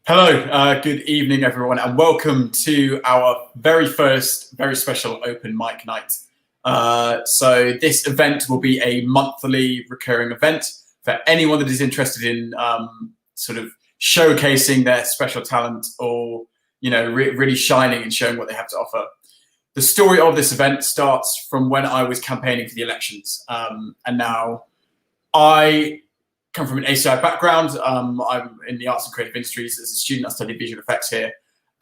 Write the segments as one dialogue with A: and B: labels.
A: Hello, good evening, everyone, and welcome to our very first, very special open mic night. So this event will be a monthly recurring event for anyone that is interested in sort of showcasing their special talent or, really shining and showing what they have to offer. The story of this event starts from when I was campaigning for the elections, and now I come from an ACI background. I'm in the arts and creative industries. As a student, I studied visual effects here.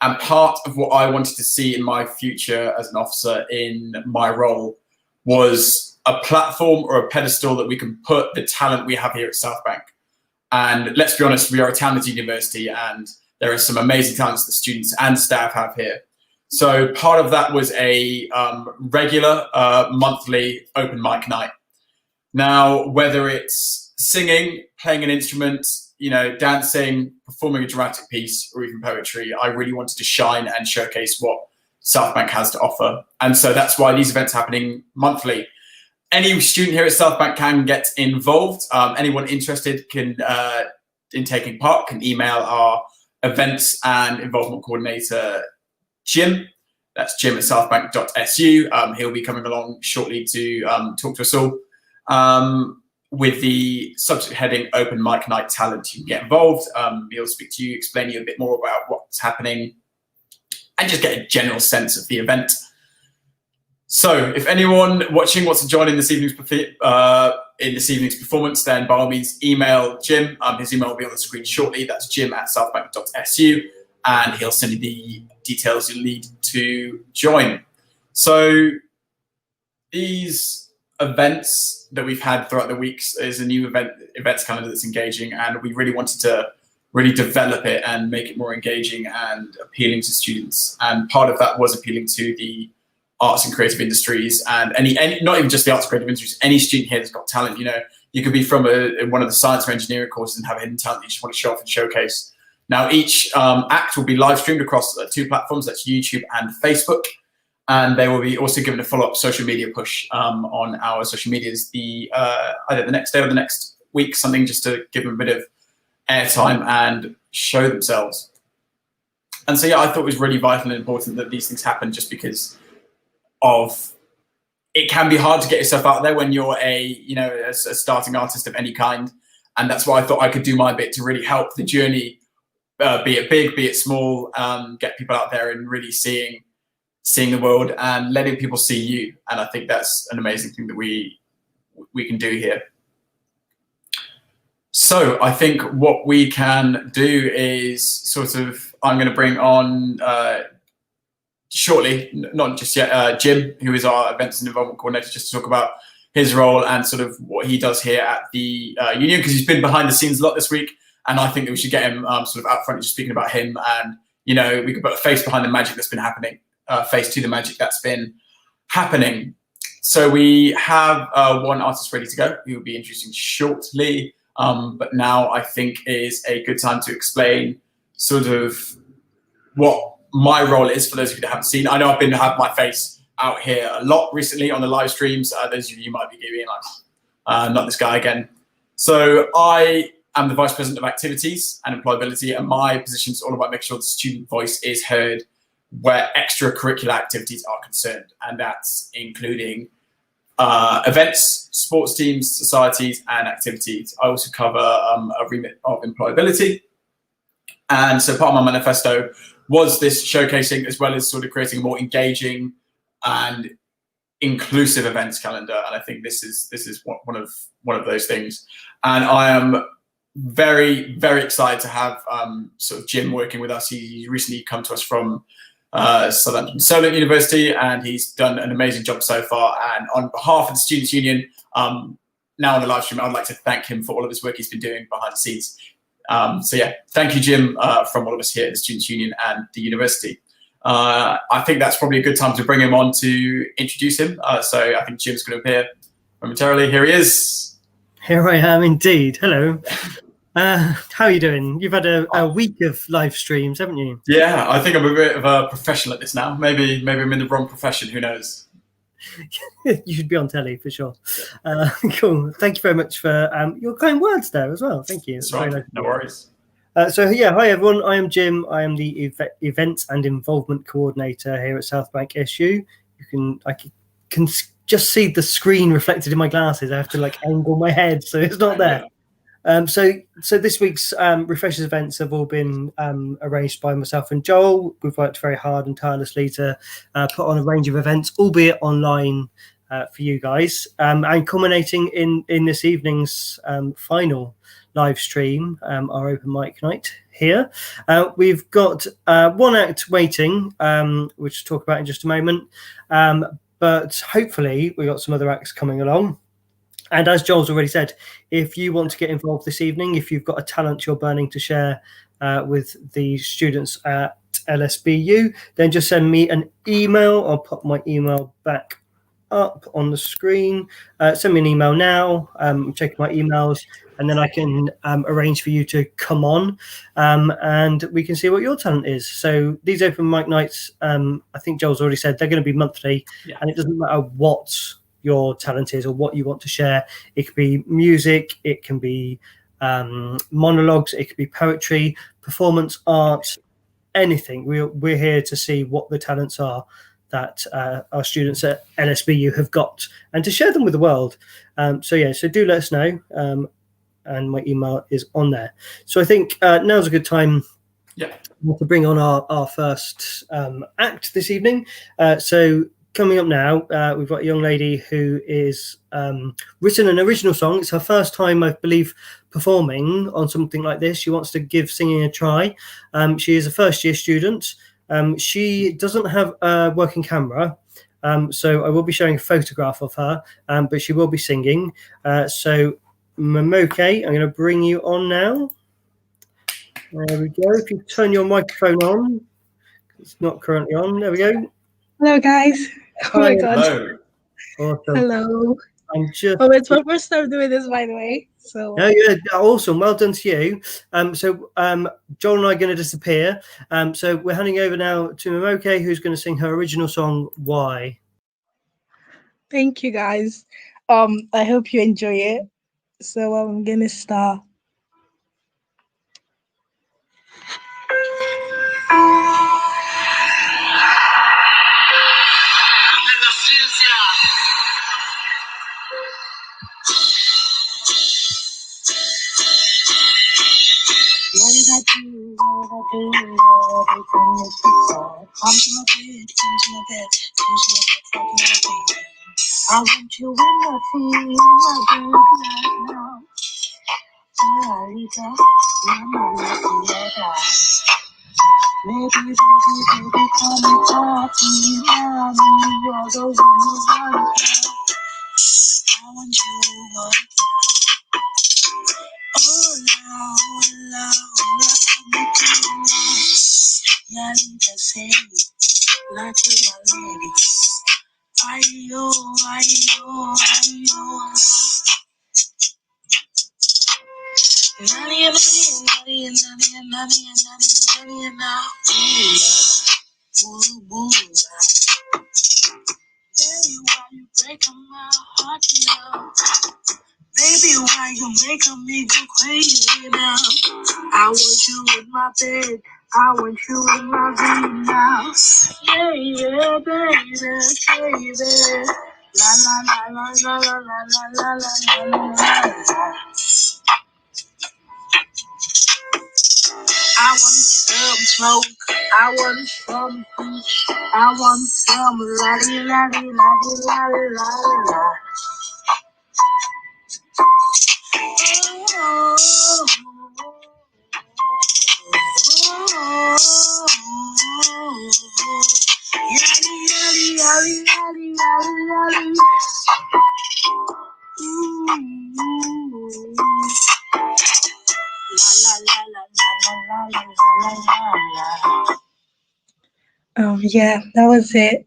A: And part of what I wanted to see in my future as an officer in my role was a platform or a pedestal that we can put the talent we have here at South Bank. And let's be honest, we are a talented university and there are some amazing talents that students and staff have here. So part of that was a regular monthly open mic night. Now, whether it's singing, playing an instrument, dancing, performing a dramatic piece, or even poetry, I really wanted to shine and showcase what South Bank has to offer. And so that's why these events are happening monthly. Any student here at South Bank can get involved. Anyone interested in taking part can email our events and involvement coordinator, Jim. That's jim@southbank.su. He'll be coming along shortly to talk to us all. With the subject heading Open Mic Night Talent, you can get involved. He'll speak to you, explain to you a bit more about what's happening, and just get a general sense of the event. So if anyone watching wants to join in this evening's performance, then by all means email Jim. His email will be on the screen shortly. That's jim@southbank.su, and he'll send you the details you'll need to join. So these events that we've had throughout the weeks is a new events calendar that's engaging, and we really wanted to really develop it and make it more engaging and appealing to students. And part of that was appealing to the arts and creative industries and any not even just the arts and creative industries, any student here that's got talent. You could be from one of the science or engineering courses and have a hidden talent that you just want to show off and showcase. Now each act will be live streamed across two platforms, that's YouTube and Facebook. And they will be also given a follow-up social media push on our social medias either the next day or the next week, something just to give them a bit of airtime and show themselves. And so, I thought it was really vital and important that these things happen, just because it can be hard to get yourself out there when you're a starting artist of any kind. And that's why I thought I could do my bit to really help the journey, be it big, be it small, get people out there and really seeing the world and letting people see you. And I think that's an amazing thing that we can do here. So I think what we can do is I'm going to bring on shortly, not just yet, Jim, who is our events and involvement coordinator, just to talk about his role and sort of what he does here at the union, because he's been behind the scenes a lot this week. And I think that we should get him sort of out front, just speaking about him, and we could put a face behind the magic that's been happening. Face to the magic that's been happening. So we have one artist ready to go who will be introducing shortly, but now I think is a good time to explain sort of what my role is for those of you that haven't seen. I know I've had my face out here a lot recently on the live streams. Those of you might be giving like, not this guy again. So I am the Vice President of Activities and Employability, and my position is all about making sure the student voice is heard where extracurricular activities are concerned, and that's including events, sports teams, societies, and activities. I also cover a remit of employability, and so part of my manifesto was this showcasing, as well as sort of creating a more engaging and inclusive events calendar. And I think this is one of those things. And I am very, very excited to have sort of Jim working with us. He recently come to us from Southampton Solent University, and he's done an amazing job so far. And on behalf of the Students' Union, now on the live stream, I'd like to thank him for all of his work he's been doing behind the scenes. Thank you, Jim, from all of us here at the Students' Union and the university. I think that's probably a good time to bring him on to introduce him. So I think Jim's going to appear momentarily. Here he is.
B: Here I am indeed. Hello. How are you doing? You've had a week of live streams, haven't you?
A: Yeah, I think I'm a bit of a professional at this now. Maybe I'm in the wrong profession. Who knows?
B: You should be on telly for sure. Cool. Thank you very much for your kind words there as well. Thank you.
A: That's right. No worries.
B: So yeah, hi everyone. I am Jim. I am the Events and Involvement Coordinator here at South Bank SU. I can just see the screen reflected in my glasses. I have to like angle my head so it's not there. So this week's Refreshers events have all been arranged by myself and Joel. We've worked very hard and tirelessly to put on a range of events, albeit online, for you guys, and culminating in this evening's final live stream, our open mic night here. We've got one act waiting, which we'll talk about in just a moment, but hopefully we've got some other acts coming along. And as Joel's already said, if you want to get involved this evening, if you've got a talent you're burning to share with the students at LSBU, then just send me an email. I'll put my email back up on the screen. Send me an email now. I'm checking my emails, and then I can arrange for you to come on, and we can see what your talent is. So these open mic nights, I think Joel's already said, they're going to be monthly, and it doesn't matter what your talent is or what you want to share. It could be music, it can be monologues, it could be poetry, performance art, anything. We're here to see what the talents are that our students at LSBU have got, and to share them with the world. So do let us know, and my email is on there. So I think now's a good time to bring on our first act this evening. So coming up now, we've got a young lady who is written an original song. It's her first time, I believe, performing on something like this. She wants to give singing a try. She is a first-year student. She doesn't have a working camera, so I will be showing a photograph of her, but she will be singing. So Momoke, I'm going to bring you on now. There we go. If you turn your microphone on, it's not currently on. There we go.
C: Hello, guys. Oh my God.
A: Hello.
B: Awesome.
C: Hello.
B: It's
C: my first time doing this, by the way. So
B: yeah, awesome. Well done to you. Joel and I are going to disappear. So we're handing over now to Momoke, who's going to sing her original song, Why.
C: Thank you, guys. I hope you enjoy it. So I'm gonna start. What did I do? What did I do? Everything is before. Come to my bed, come to my bed, come to my bed, come to my bed. I want you when I feel my bed right now. Margarita, maybe, baby, call me party, mommy, you're the one who wants it. I want you right now. Hola, hola, hola, ya linda say, not to my lady. Ayo, ayo, ayo. Nani, nani, nani, nani, nani, nani, nani, ooh, ooh, baby, why you breaking my heart now? Baby, why you making me go crazy now? I want you in my bed. I want you in my dream now. Yeah, baby, baby. La la la la la la la la la la la. I want some smoke. I want some peach. I want some la la la la la la la. Yeah, that was it.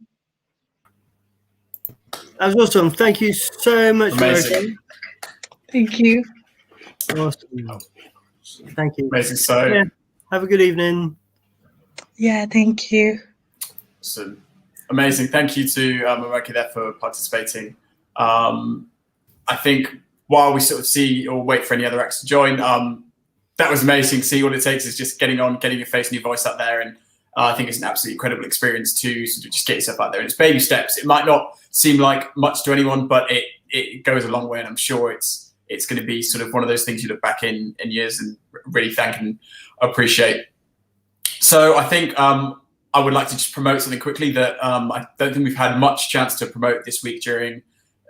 B: That was awesome. Thank you so much.
A: Amazing.
C: Thank you.
B: Awesome. Thank you.
A: Amazing. So
B: yeah, have a good evening.
C: Yeah, thank you.
A: Awesome. Amazing. Thank you to Momoke there for participating. I think while we sort of see or wait for any other acts to join, that was amazing. See, all it takes is just getting your face and your voice out there, and I think it's an absolutely incredible experience to sort of just get yourself out there. And it's baby steps. It might not seem like much to anyone, but it goes a long way, and I'm sure it's going to be sort of one of those things you look back in years and really thank and appreciate. So I think I would like to just promote something quickly that I don't think we've had much chance to promote this week during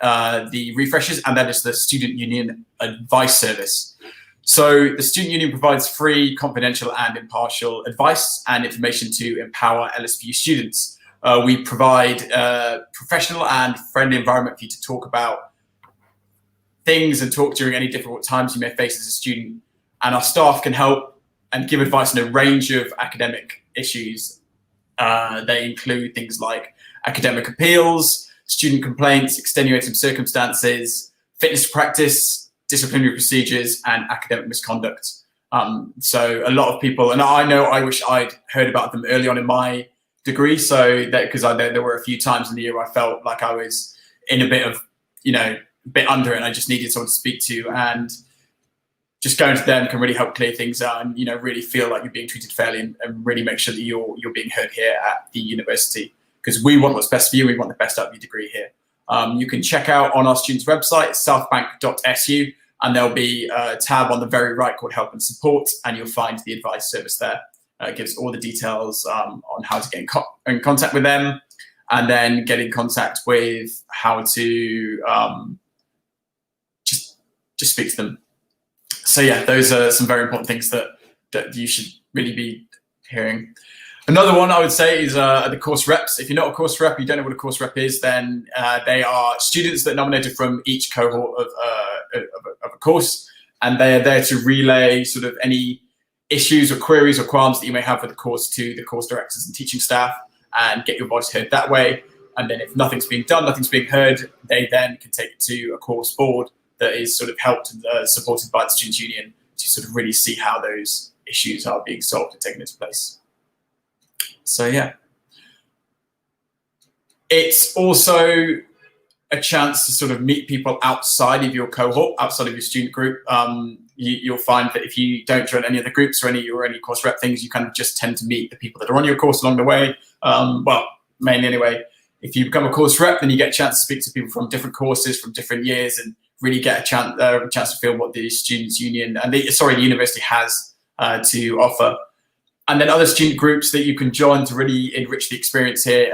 A: the refreshers, and that is the Student Union Advice Service. So the Student Union provides free, confidential and impartial advice and information to empower LSBU students. We provide a professional and friendly environment for you to talk about things and talk during any difficult times you may face as a student. And our staff can help and give advice on a range of academic issues. They include things like academic appeals, student complaints, extenuating circumstances, fitness practice, disciplinary procedures, and academic misconduct. So a lot of people, and I wish I'd heard about them early on in my degree, so that because there were a few times in the year where I felt like I was in a bit of, bit under it, and I just needed someone to speak to, and just going to them can really help clear things out and, really feel like you're being treated fairly and really make sure that you're being heard here at the university, because we want what's best for you. We want the best out of your degree here. You can check out on our students' website, southbank.su, and there'll be a tab on the very right called Help and Support, and you'll find the advice service there. It gives all the details on how to get in contact with them, and then get in contact with how to just speak to them. So yeah, those are some very important things that you should really be hearing. Another one I would say is the course reps. If you're not a course rep, you don't know what a course rep is, then they are students that are nominated from each cohort of a course, and they're there to relay sort of any issues or queries or qualms that you may have with the course to the course directors and teaching staff, and get your voice heard that way. And then if nothing's being done, nothing's being heard, they then can take it to a course board that is sort of helped and supported by the Students' Union to sort of really see how those issues are being solved and taken into place. So yeah, it's also a chance to sort of meet people outside of your cohort, outside of your student group. You'll find that if you don't join any of the groups or any course rep things, you kind of just tend to meet the people that are on your course along the way. Well, mainly anyway. If you become a course rep, then you get a chance to speak to people from different courses, from different years, and really get a chance to feel what the Students' Union and the university has to offer. And then other student groups that you can join to really enrich the experience here,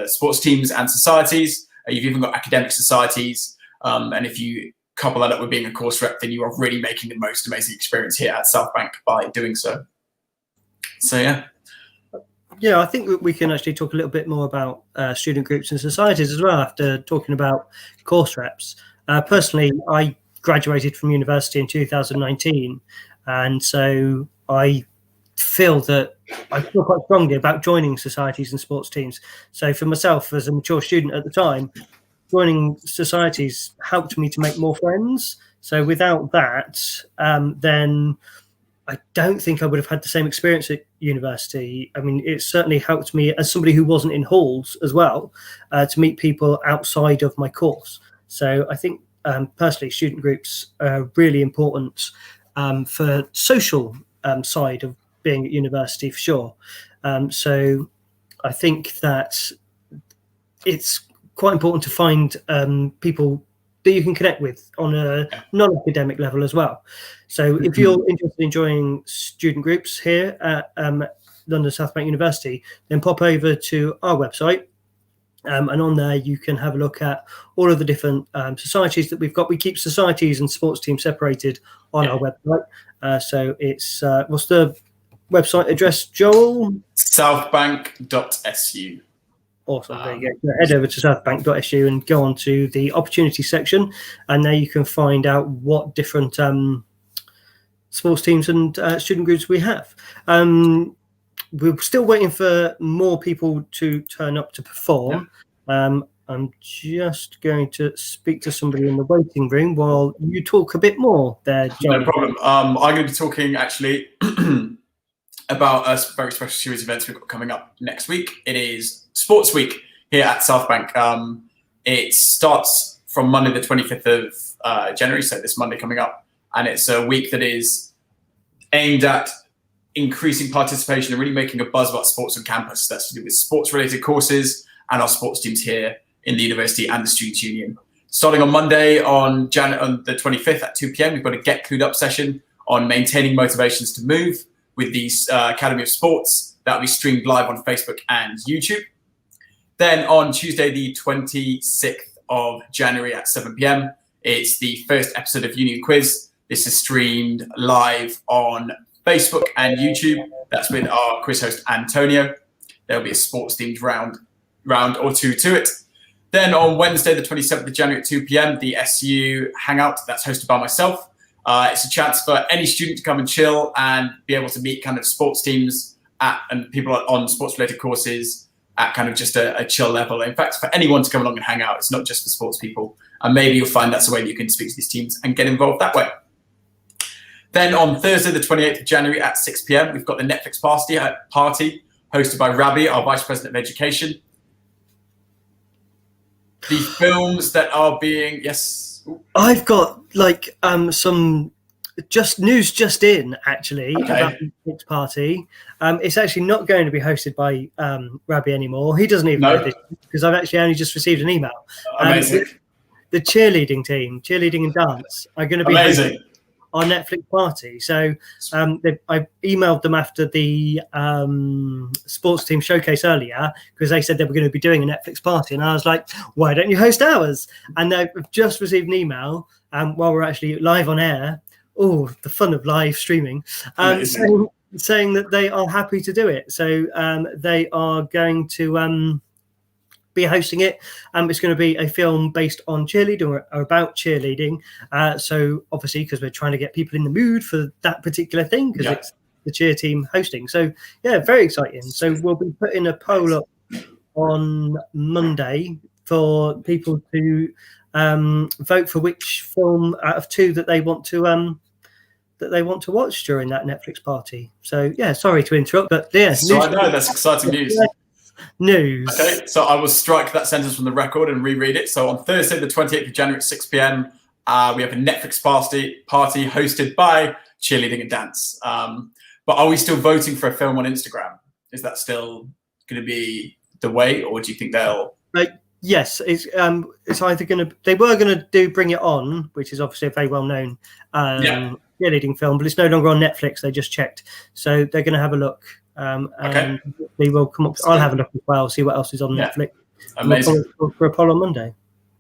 A: sports teams and societies. You've even got academic societies. And if you couple that up with being a course rep, then you are really making the most amazing experience here at South Bank by doing so. So, yeah.
B: Yeah, I think we can actually talk a little bit more about student groups and societies as well after talking about course reps. Personally, I graduated from university in 2019, and so I feel quite strongly about joining societies and sports teams. So for myself, as a mature student at the time, joining societies helped me to make more friends. So without that, then I don't think I would have had the same experience at university. I mean, it certainly helped me as somebody who wasn't in halls as well to meet people outside of my course. So I think personally, student groups are really important for social side of being at university for sure. So I think that it's quite important to find people that you can connect with on a non-academic level as well. So if you're interested in joining student groups here at London South Bank University, then pop over to our website. And on there, you can have a look at all of the different societies that we've got. We keep societies and sports teams separated on our website. So it's, what's the website address, Joel?
A: Southbank.su.
B: Awesome. There you go. Head over to southbank.su and go on to the opportunity section. And there you can find out what different sports teams and student groups we have. We're still waiting for more people to turn up to perform. I'm just going to speak to somebody in the waiting room while you talk a bit more there, John.
A: No problem. I'm going to be talking actually about a very special series of events we've got coming up next week. It is Sports Week here at South Bank. It starts from Monday the 25th of January, so this Monday coming up. And it's a week that is aimed at increasing participation and really making a buzz about sports on campus. That's to do with sports-related courses and our sports teams here in the university and the Students' Union. Starting on Monday on the 25th at 2 p.m, we've got a Get Clued Up session on maintaining motivations to move with the Academy of Sports. That'll be streamed live on Facebook and YouTube. Then on Tuesday, the 26th of January at 7 p.m, it's the first episode of Union Quiz. This is streamed live on Facebook and YouTube. That's with our quiz host, Antonio. There'll be a sports-themed round or two to it. Then on Wednesday, the 27th of January at 2 p.m, the SU Hangout. That's hosted by myself. It's a chance for any student to come and chill and be able to meet kind of sports teams and people on sports-related courses at kind of just a chill level. In fact, for anyone to come along and hang out, it's not just for sports people. And maybe you'll find that's a way that you can speak to these teams and get involved that way. Then on Thursday, the 28th of January at 6 p.m, we've got the Netflix party hosted by Rabi, our Vice President of Education. The films that are being, yes.
B: I've got like some news just in actually about the Netflix party. It's actually not going to be hosted by Rabi anymore. He doesn't even know this because I've actually only just received an email.
A: Amazing.
B: The cheerleading team, cheerleading and dance, are going to be hosting our Netflix party. So I emailed them after the sports team showcase earlier because they said they were going to be doing a Netflix party, and I was like, why don't you host ours? And they've just received an email while we're actually live on air. Oh, the fun of live streaming, saying that they are happy to do it. So they are going to be hosting it. It's going to be a film based on cheerleading or about cheerleading. So obviously, because we're trying to get people in the mood for that particular thing, because it's the cheer team hosting. So yeah, very exciting. So we'll be putting a poll up on Monday for people to vote for which film out of two that they want to watch during that Netflix party. So yeah, sorry to interrupt, but yeah.
A: So I know that's exciting news.
B: News.
A: Okay, so I will strike that sentence from the record and reread it. So on Thursday, the 28th of January at 6 p.m, we have a Netflix party hosted by Cheerleading and Dance. But are we still voting for a film on Instagram? Is that still going to be the way, or do you think they'll?
B: Yes, it's either going to. They were going to do Bring It On, which is obviously a very well-known cheerleading film, but it's no longer on Netflix. They just checked, so they're going to have a look. And they will come up. I'll have a look as well, see what else is on Netflix.
A: Amazing.
B: For a poll on Monday.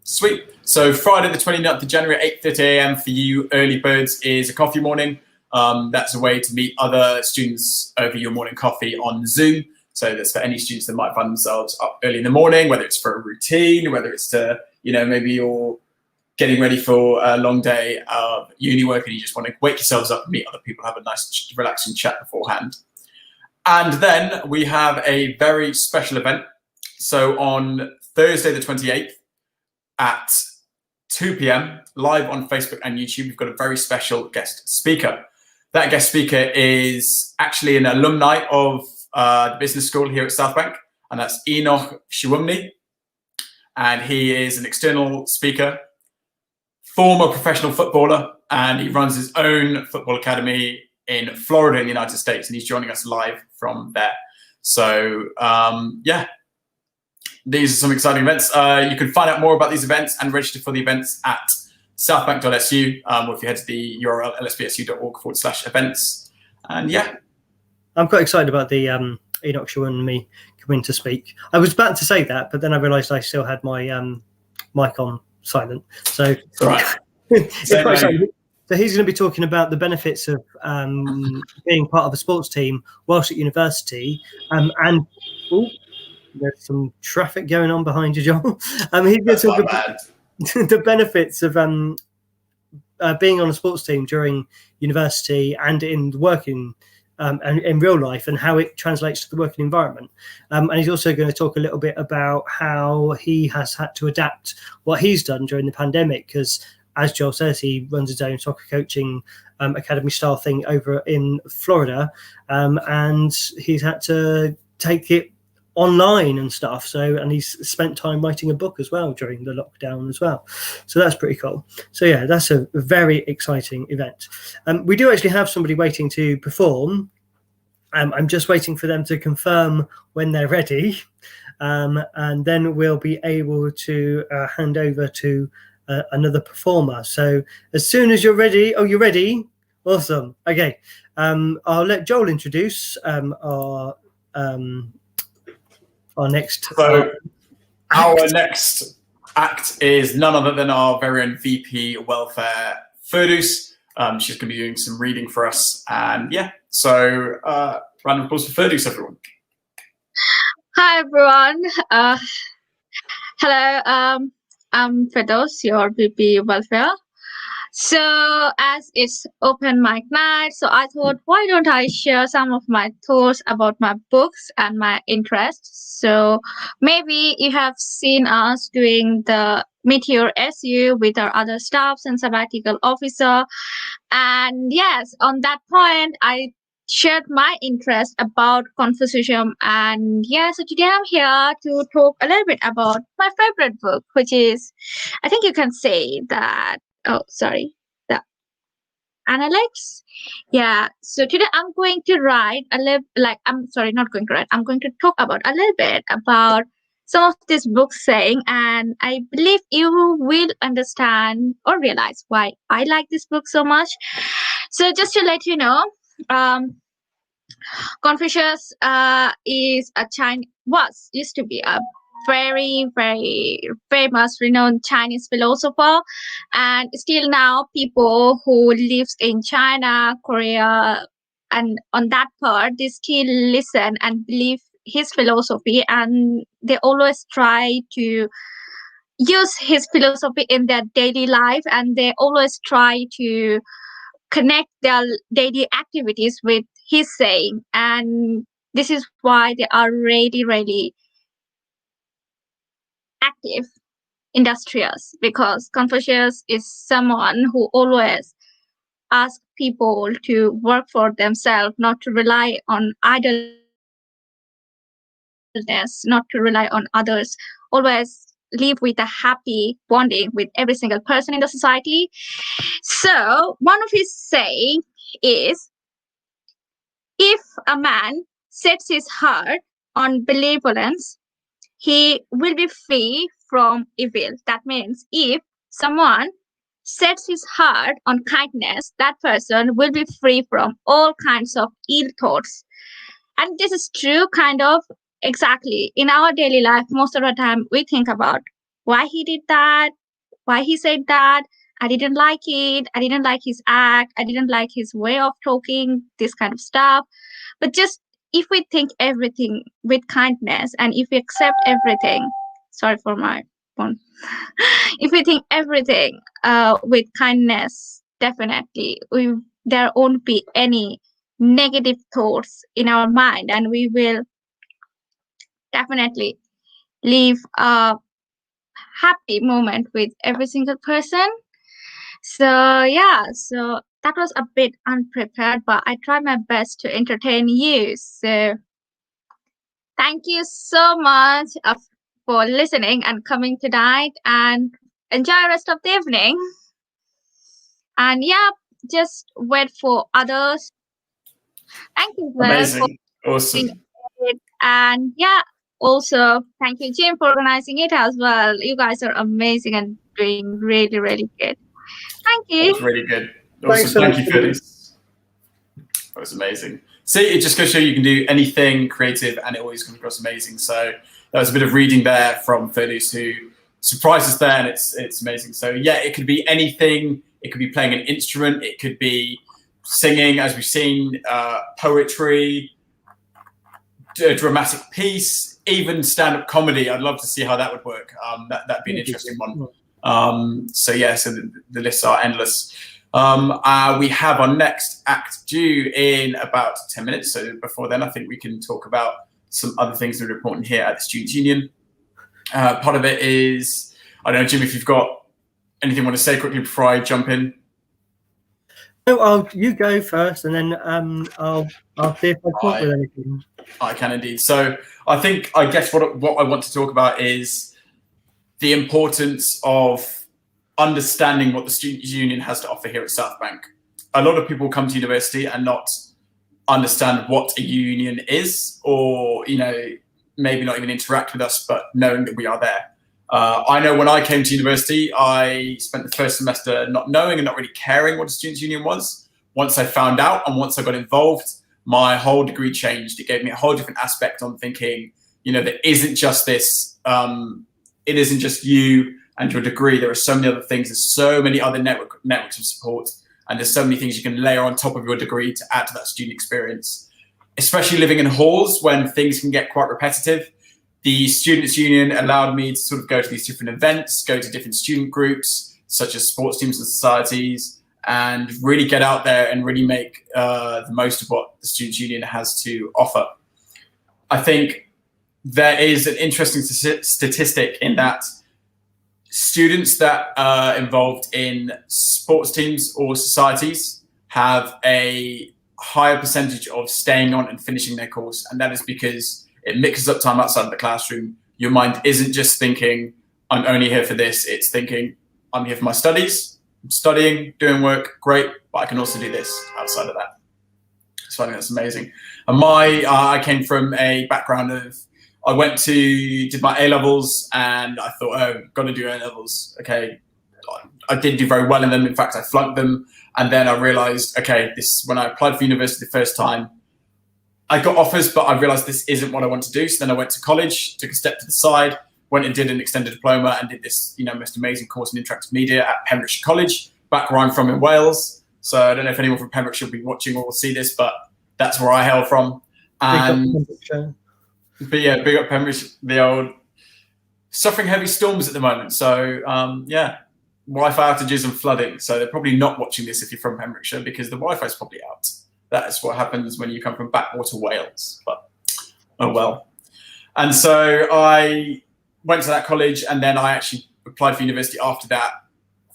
A: Sweet. So Friday the 29th of January at 8:30 a.m. for you early birds is a coffee morning. That's a way to meet other students over your morning coffee on Zoom. So that's for any students that might find themselves up early in the morning, whether it's for a routine, whether it's to, maybe you're getting ready for a long day of uni work and you just want to wake yourselves up and meet other people, have a nice relaxing chat beforehand. And then we have a very special event. So on Thursday, the 28th at 2 p.m, live on Facebook and YouTube, we've got a very special guest speaker. That guest speaker is actually an alumni of the business school here at South Bank, and that's Enoch Shiwumni. And he is an external speaker, former professional footballer, and he runs his own football academy in Florida in the United States, and he's joining us live from there. So these are some exciting events. You can find out more about these events and register for the events at southbank.su, or if you head to the URL lsbsu.org/events. And
B: I'm quite excited about the Enoch Shaw and me coming to speak. I was about to say that, but then I realised I still had my mic on silent. So
A: all right.
B: It's quite exciting. So he's going to be talking about the benefits of being part of a sports team whilst at university. And there's some traffic going on behind you, Joel. He's going to talk about the benefits of being on a sports team during university and in working and in real life, and how it translates to the working environment. And he's also going to talk a little bit about how he has had to adapt what he's done during the pandemic, because as Joel says, he runs his own soccer coaching academy style thing over in Florida, and he's had to take it online and stuff. So, and he's spent time writing a book as well during the lockdown as well. So that's pretty cool. So yeah, that's a very exciting event. We do actually have somebody waiting to perform. I'm just waiting for them to confirm when they're ready. And then we'll be able to hand over to another performer. So as soon as you're ready, you're ready? Awesome. Okay. I'll let Joel introduce our next.
A: So our next act is none other than our very own VP Welfare, Ferdows. She's going to be doing some reading for us. And yeah, so round of applause for Ferdows, everyone.
D: Hi, everyone. Hello, I'm Ferdows, your VP Welfare. So as it's open mic night, so I thought, why don't I share some of my thoughts about my books and my interests? So maybe you have seen us doing the Meteor SU with our other staffs and sabbatical officer. And yes, on that point, I shared my interest about Confucianism. And yeah, so today I'm here to talk a little bit about my favorite book, which is, I think you can say that, the Analytics. Yeah, so today I'm going to write a little, I'm going to talk about a little bit about some of this book saying, and I believe you will understand or realize why I like this book so much. So just to let you know, Confucius used to be a very, very famous, renowned Chinese philosopher, and still now people who lives in China, Korea, and on that part, they still listen and believe his philosophy, and they always try to use his philosophy in their daily life, and they always try to connect their daily activities with his saying. And this is why they are really, really active industrious, because Confucius is someone who always asks people to work for themselves, not to rely on idleness, not to rely on others, always live with a happy bonding with every single person in the society. So one of his saying is, if a man sets his heart on benevolence, he will be free from evil. That means if someone sets his heart on kindness, that person will be free from all kinds of ill thoughts. And this is true, kind of exactly. In our daily life, most of the time we think about why he did that, why he said that. I didn't like it. I didn't like his act. I didn't like his way of talking, this kind of stuff. But just if we think everything with kindness, and if we accept everything, sorry for my phone. If we think everything with kindness, definitely there won't be any negative thoughts in our mind, and we will definitely live a happy moment with every single person. So yeah, so that was a bit unprepared, but I tried my best to entertain you. So thank you so much for listening and coming tonight, and enjoy the rest of the evening. And yeah, just wait for others. Thank you, Will,
A: Amazing. Awesome.
D: it. And yeah, also thank you, Jim, for organizing it as well. You guys are amazing and doing really, really good. Thank you.
A: That was really good. Awesome. Thank you, Ferdows. That was amazing. See, it just goes to show you can do anything creative and it always comes across amazing. So that was a bit of reading there from Ferdows, who surprised us there, and it's amazing. So yeah, it could be anything. It could be playing an instrument. It could be singing, as we've seen, poetry, a dramatic piece, even stand-up comedy. I'd love to see how that would work. That'd be an interesting one. So yeah, so the lists are endless. We have our next act due in about 10 minutes. So before then, I think we can talk about some other things that are important here at the Students' Union. Part of it is, I don't know, Jim, if you've got anything you want to say quickly before I jump in.
B: No, you go first, and then I'll see if I come up with anything.
A: I can indeed. So I guess what I want to talk about is the importance of understanding what the Students' Union has to offer here at South Bank. A lot of people come to university and not understand what a union is, or maybe not even interact with us, but knowing that we are there. I know when I came to university, I spent the first semester not knowing and not really caring what a students' union was. Once I found out and once I got involved, my whole degree changed. It gave me a whole different aspect on thinking, there isn't just this, it isn't just you and your degree. There are so many other things. There's so many other networks of support, and there's so many things you can layer on top of your degree to add to that student experience, especially living in halls when things can get quite repetitive. The Students' Union allowed me to sort of go to these different events, go to different student groups, such as sports teams and societies, and really get out there and really make the most of what the Students' Union has to offer. I think there is an interesting statistic in that students that are involved in sports teams or societies have a higher percentage of staying on and finishing their course, and that is because it mixes up time outside of the classroom. Your mind isn't just thinking, I'm only here for this. It's thinking, I'm here for my studies. I'm studying, doing work, great, but I can also do this outside of that. So I think that's amazing. And I came from a background of, I did my A-levels, and I thought, oh, got to do A-levels. Okay, I didn't do very well in them. In fact, I flunked them. And then I realized, okay, when I applied for university the first time, I got offers, but I realized this isn't what I want to do. So then I went to college, took a step to the side, went and did an extended diploma and did this, most amazing course in interactive media at Pembrokeshire College, back where I'm from in Wales. So I don't know if anyone from Pembrokeshire will be watching or will see this, but that's where I hail from. And but yeah, big up Pembrokeshire, the old suffering heavy storms at the moment. So Wi-Fi outages and flooding. So they're probably not watching this if you're from Pembrokeshire, because the Wi-Fi is probably out. That is what happens when you come from backwater Wales, but oh well. And so I went to that college, and then I actually applied for university after that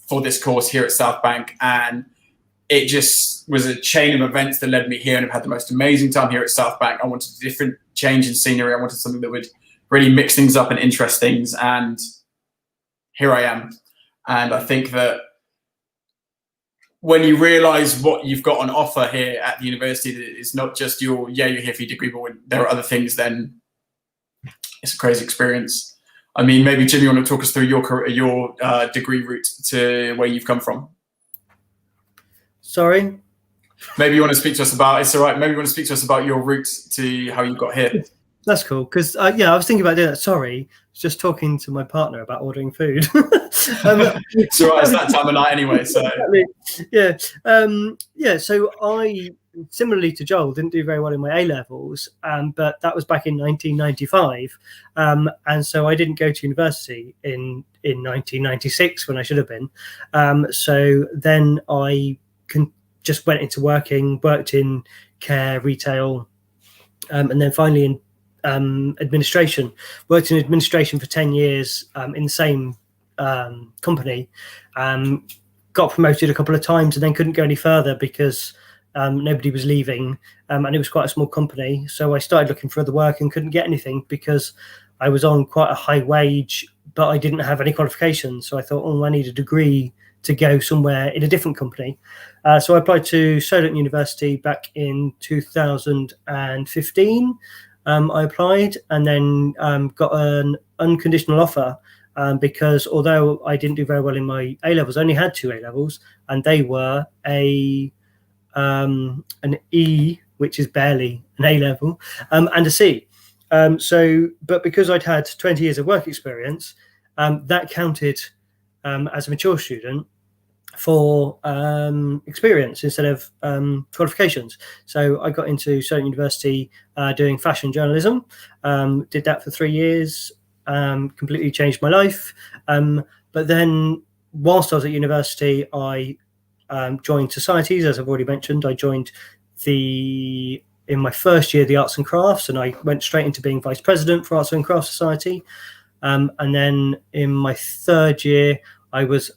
A: for this course here at South Bank. And it just was a chain of events that led me here, and I've had the most amazing time here at South Bank. I wanted a different change in scenery. I wanted something that would really mix things up and interest things. And here I am. And I think that when you realize what you've got on offer here at the university, that it's not just you're here for your degree, but when there are other things, then it's a crazy experience. I mean, maybe Jim, you want to talk us through your degree route to where you've come from?
B: Sorry?
A: Maybe you want to speak to us about, it's all right, maybe you want to speak to us about your route to how you got here.
B: That's cool, because I was thinking about doing that. Sorry, just talking to my partner about ordering food.
A: It's all right, it's that time of night anyway. So
B: So I, similarly to Joel, didn't do very well in my A-levels, but that was back in 1995, and so I didn't go to university in 1996 when I should have been. So then I just went into worked in care, retail, and then finally in administration. Worked in administration for 10 years in the same company. Got promoted a couple of times and then couldn't go any further because nobody was leaving, and it was quite a small company. So I started looking for other work and couldn't get anything because I was on quite a high wage, but I didn't have any qualifications. So I thought, I need a degree to go somewhere in a different company. So I applied to Solent University back in 2015. I applied and then got an unconditional offer because although I didn't do very well in my A-levels, I only had 2 A-levels, and they were an E, which is barely an A-level, and a C. But because I'd had 20 years of work experience, that counted as a mature student for experience instead of qualifications. So I got into Solent University doing fashion journalism, did that for 3 years, completely changed my life. But then whilst I was at university, I joined societies, as I've already mentioned. I joined in my first year, the Arts and Crafts, and I went straight into being vice president for Arts and Crafts Society. And then in my third year, I was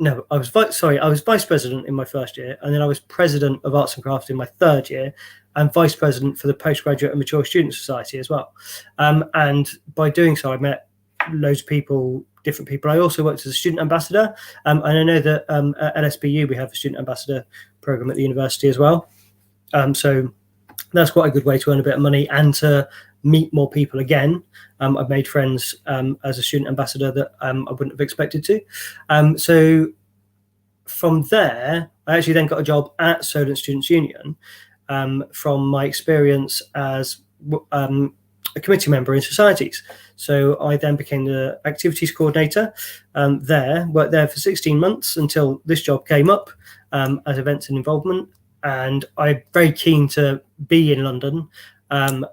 B: no, I was vice president in my first year, and then I was president of Arts and Crafts in my third year, and vice president for the Postgraduate and Mature Student Society as well. And by doing so, I met loads of people, different people. I also worked as a student ambassador, and I know that at LSBU we have a student ambassador program at the university as well. So that's quite a good way to earn a bit of money and to meet more people again. I've made friends as a student ambassador that I wouldn't have expected to. So from there, I actually then got a job at Solent Students' Union from my experience as a committee member in societies. So I then became the activities coordinator there, worked there for 16 months until this job came up as events and involvement. And I'm very keen to be in London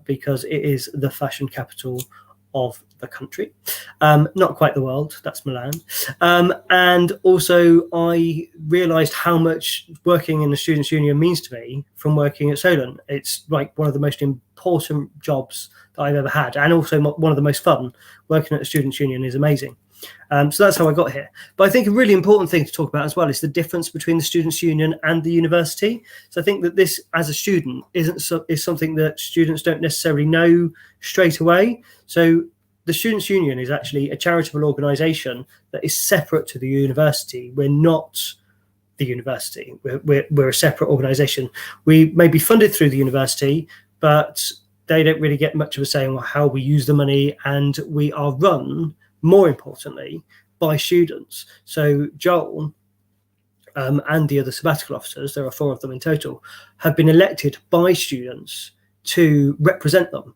B: because it is the fashion capital of the country. Not quite the world, that's Milan. And also I realised how much working in the Students' Union means to me from working at Solent. It's like one of the most important jobs that I've ever had, and also one of the most fun. Working at the Students' Union is amazing. So that's how I got here. But I think a really important thing to talk about as well is the difference between the Students' Union and the university. So I think that this, as a student, is something that students don't necessarily know straight away. So the Students' Union is actually a charitable organisation that is separate to the university. We're not the university. We're a separate organisation. We may be funded through the university, but they don't really get much of a say on how we use the money, and we are run, more importantly, by students. So Joel and the other sabbatical officers, there are 4 of them in total, have been elected by students to represent them.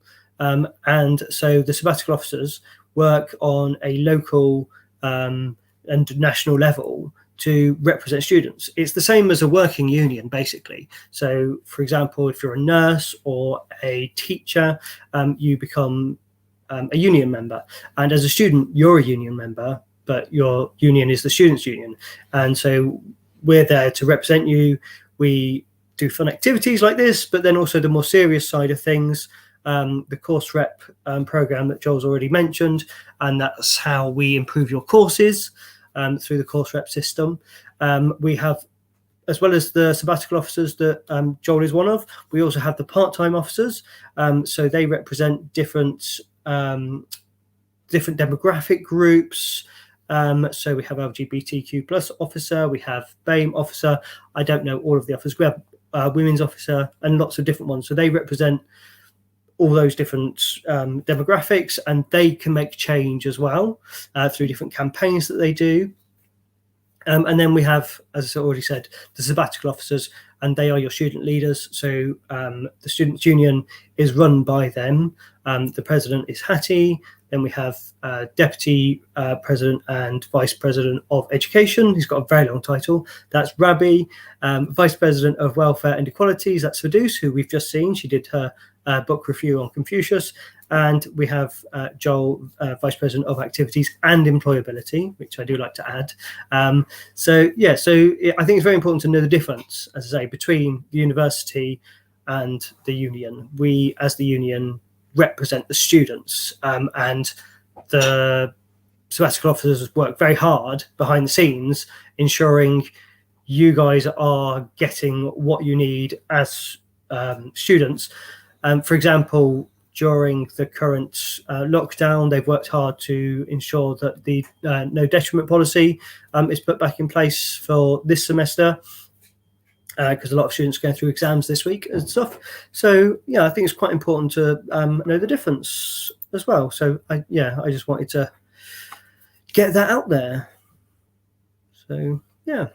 B: And so the sabbatical officers work on a local and national level to represent students. It's the same as a working union, basically. So, for example, if you're a nurse or a teacher, you become a union member. And as a student, you're a union member, but your union is the Students' Union. And so we're there to represent you. We do fun activities like this, but then also the more serious side of things, the course rep program that Joel's already mentioned, and that's how we improve your courses through the course rep system. We have, as well as the sabbatical officers that Joel is one of, we also have the part-time officers. So they represent different demographic groups. So we have LGBTQ plus officer, we have BAME officer. I don't know all of the officers. We have women's officer and lots of different ones. So they represent all those different demographics, and they can make change as well through different campaigns that they do. And then we have, as I already said, the sabbatical officers, and they are your student leaders. So the Students' Union is run by them. The president is Hattie. Then we have Deputy President and Vice President of Education. He's got a very long title. That's Rabbi. Vice President of Welfare and Equalities. That's Fadus, who we've just seen. She did her book review on Confucius. And we have Joel, Vice President of Activities and Employability, which I do like to add. So I think it's very important to know the difference, as I say, between the university and the union. We, as the union, represent the students, and the sabbatical officers work very hard behind the scenes, ensuring you guys are getting what you need as students. For example, during the current lockdown, they've worked hard to ensure that the no detriment policy is put back in place for this semester, because a lot of students are going through exams this week and stuff. So yeah, I think it's quite important to know the difference as well. So I just wanted to get that out there. So yeah.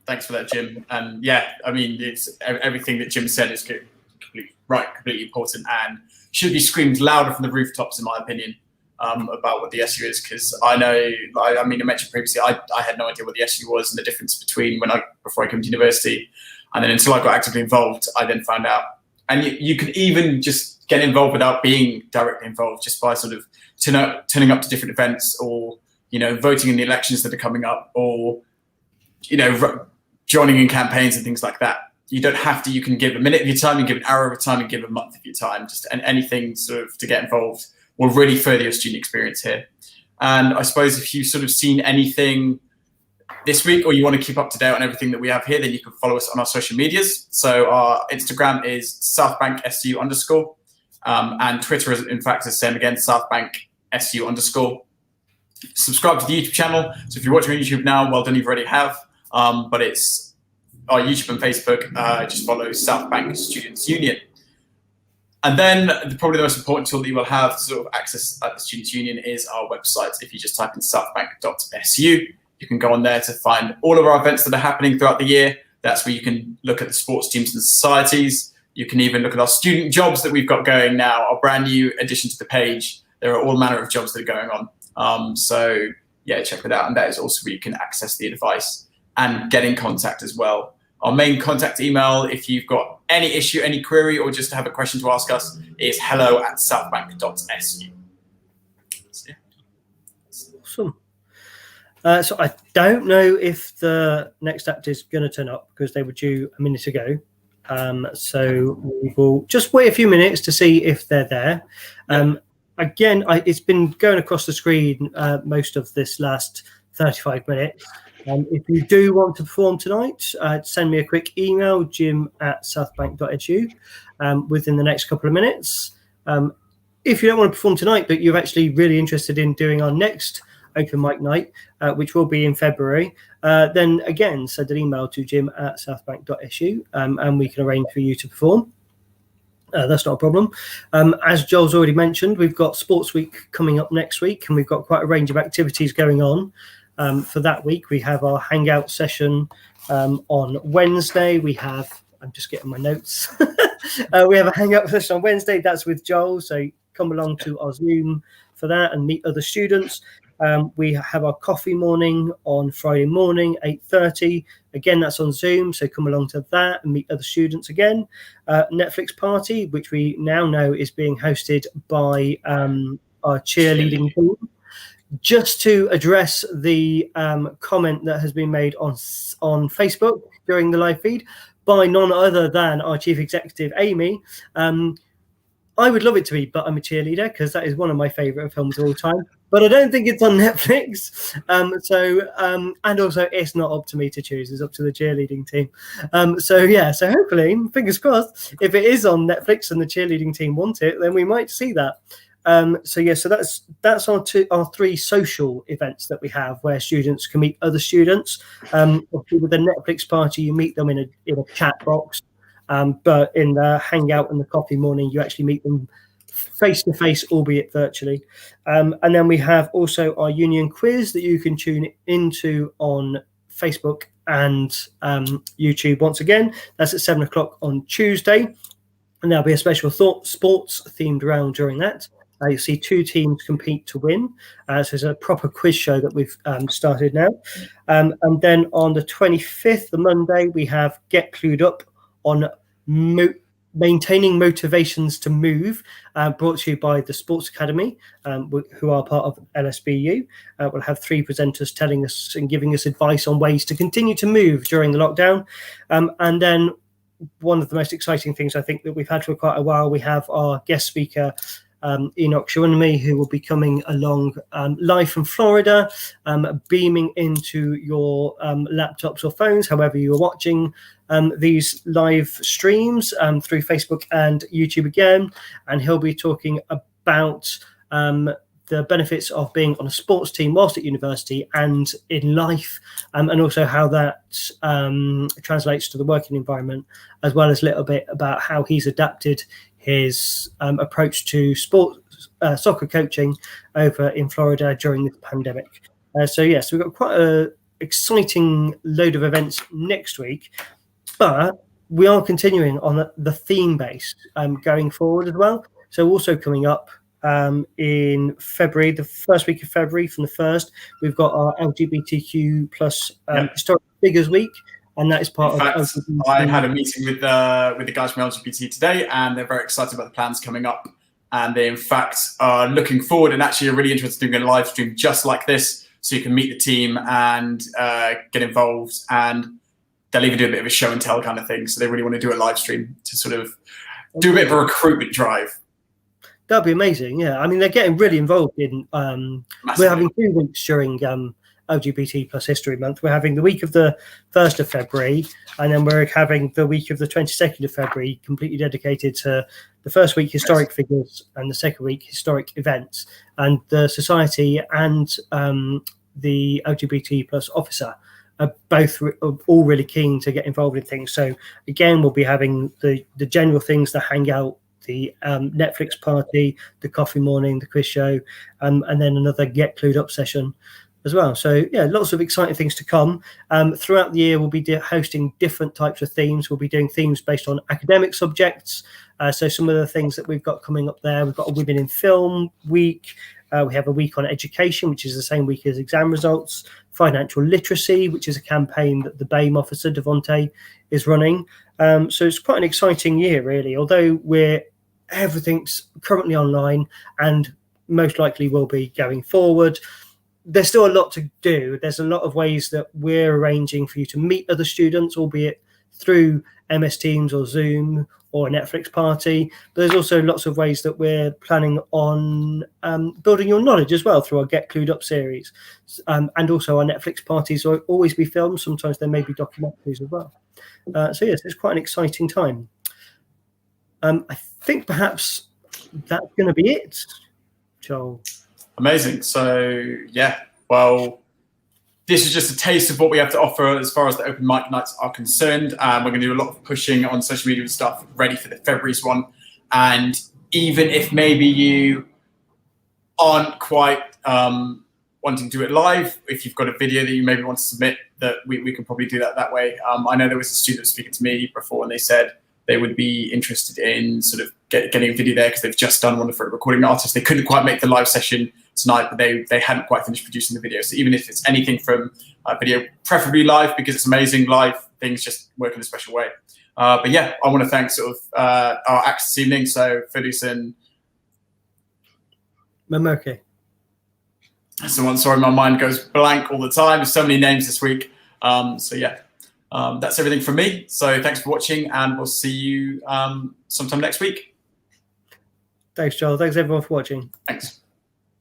A: Thanks for that, Jim. And yeah, I mean, it's everything that Jim said is completely right, completely important, and should be screamed louder from the rooftops, in my opinion, about what the SU is. Because I know, I mentioned previously, I had no idea what the SU was and the difference between before I came to university, and then until I got actively involved, I then found out. And you could even just get involved without being directly involved, just by sort of turning up to different events, or voting in the elections that are coming up, or joining in campaigns and things like that. You don't have to. You can give a minute of your time, you give an hour of your time, and give a month of your time. And anything sort of to get involved will really further your student experience here. And I suppose if you've sort of seen anything this week, or you want to keep up to date on everything that we have here, then you can follow us on our social medias. So our Instagram is southbanksu_, and Twitter is, in fact, the same again, southbanksu_. Subscribe to the YouTube channel. So if you're watching on YouTube now, well done, you already have. But it's our YouTube and Facebook. Just follow South Bank Students Union. And then probably the most important tool that you will have to sort of access the Students Union is our website. If you just type in southbank.su, you can go on there to find all of our events that are happening throughout the year. That's where you can look at the sports teams and societies. You can even look at our student jobs that we've got going now, our brand new addition to the page. There are all manner of jobs that are going on. So yeah, check that out. And that is also where you can access the advice and get in contact as well. Our main contact email, if you've got any issue, any query, or just have a question to ask us, is hello@southbank.su. So, yeah.
B: Awesome. So I don't know if the next act is going to turn up because they were due a minute ago. So we will just wait a few minutes to see if they're there. Again, it's been going across the screen most of this last 35 minutes. If you do want to perform tonight, send me a quick email, jim@southbank.edu, within the next couple of minutes. If you don't want to perform tonight, but you're actually really interested in doing our next open mic night, which will be in February, then again, send an email to jim@southbank.edu, and we can arrange for you to perform. That's not a problem. As Joel's already mentioned, we've got Sports Week coming up next week, and we've got quite a range of activities going on. For that week, we have our hangout session on Wednesday. I'm just getting my notes. We have a hangout session on Wednesday. That's with Joel. So come along to our Zoom for that and meet other students. We have our coffee morning on Friday morning, 8:30. Again, that's on Zoom. So come along to that and meet other students again. Netflix party, which we now know is being hosted by our cheerleading team. Just to address the comment that has been made on Facebook during the live feed by none other than our chief executive, Amy. I would love it to be But I'm a Cheerleader, because that is one of my favourite films of all time. But I don't think it's on Netflix. And also it's not up to me to choose. It's up to the cheerleading team. So hopefully, fingers crossed, if it is on Netflix and the cheerleading team want it, then we might see that. So that's our three social events that we have where students can meet other students. With the Netflix party, you meet them in a chat box, but in the hangout and the coffee morning, you actually meet them face to face, albeit virtually. And then we have also our union quiz that you can tune into on Facebook and YouTube. Once again, that's at 7:00 on Tuesday, and there'll be a special sports themed round during that. You see two teams compete to win. So it's a proper quiz show that we've started now. And then on the 25th, the Monday, we have Get Clued Up on maintaining motivations to move, brought to you by the Sports Academy, who are part of LSBU. We'll have three presenters telling us and giving us advice on ways to continue to move during the lockdown. And then one of the most exciting things I think that we've had for quite a while, we have our guest speaker, Enoch Shawunmi, who will be coming along live from Florida, beaming into your laptops or phones, however you are watching these live streams through Facebook and YouTube again. And he'll be talking about the benefits of being on a sports team whilst at university and in life, and also how that translates to the working environment, as well as a little bit about how he's adapted his approach to soccer coaching over in Florida during this pandemic. So we've got quite an exciting load of events next week, but we are continuing on the theme base going forward as well. So also coming up in February, the first week of February, from the 1st, we've got our LGBTQ plus Historic Figures Week. And that is part
A: of
B: LGBT.
A: I had a meeting with the guys from LGBT today, and they're very excited about the plans coming up. And they, in fact, are looking forward and actually are really interested in doing a live stream just like this, so you can meet the team and get involved. And they'll even do a bit of a show and tell kind of thing. So they really want to do a live stream to sort of do a bit of a recruitment drive.
B: That'd be amazing. Yeah, I mean, they're getting really involved in. We're having 2 weeks during LGBT plus History Month. We're having the week of the 1st of February, and then we're having the week of the 22nd of February completely dedicated to the first week historic figures and the second week historic events. And the society and the LGBT plus officer are all really keen to get involved in things. So again, we'll be having the general things, the hangout, the Netflix party, the coffee morning, the quiz show, and then another Get Clued Up session as well. So yeah, lots of exciting things to come. Throughout the year, we'll be hosting different types of themes. We'll be doing themes based on academic subjects. So some of the things that we've got coming up there, we've got a Women in Film week. We have a week on education, which is the same week as exam results. Financial literacy, which is a campaign that the BAME officer, Devonte, is running. So it's quite an exciting year, really, although everything's currently online and most likely will be going forward. There's still a lot to do. There's a lot of ways that we're arranging for you to meet other students, albeit through MS Teams or Zoom or a Netflix party. But there's also lots of ways that we're planning on building your knowledge as well through our Get Clued Up series. And also our Netflix parties will always be filmed. Sometimes there may be documentaries as well. So yes, it's quite an exciting time. I think perhaps that's going to be it, Joel.
A: Amazing. So yeah, well, this is just a taste of what we have to offer as far as the open mic nights are concerned. We're going to do a lot of pushing on social media and stuff ready for the February's one. And even if maybe you aren't quite wanting to do it live, if you've got a video that you maybe want to submit, that we can probably do that way. I know there was a student speaking to me before and they said they would be interested in sort of getting a video there because they've just done one of a recording artist. They couldn't quite make the live session tonight, but they hadn't quite finished producing the video. So even if it's anything from video, preferably live, because it's amazing, live things just work in a special way. But yeah, I want to thank sort of our acts this evening. So Phyllis and
B: Mamoke.
A: Someone, sorry, my mind goes blank all the time. There's so many names this week. So yeah, that's everything from me. So thanks for watching, and we'll see you sometime next week.
B: Thanks, Joel. Thanks everyone for watching.
A: Thanks.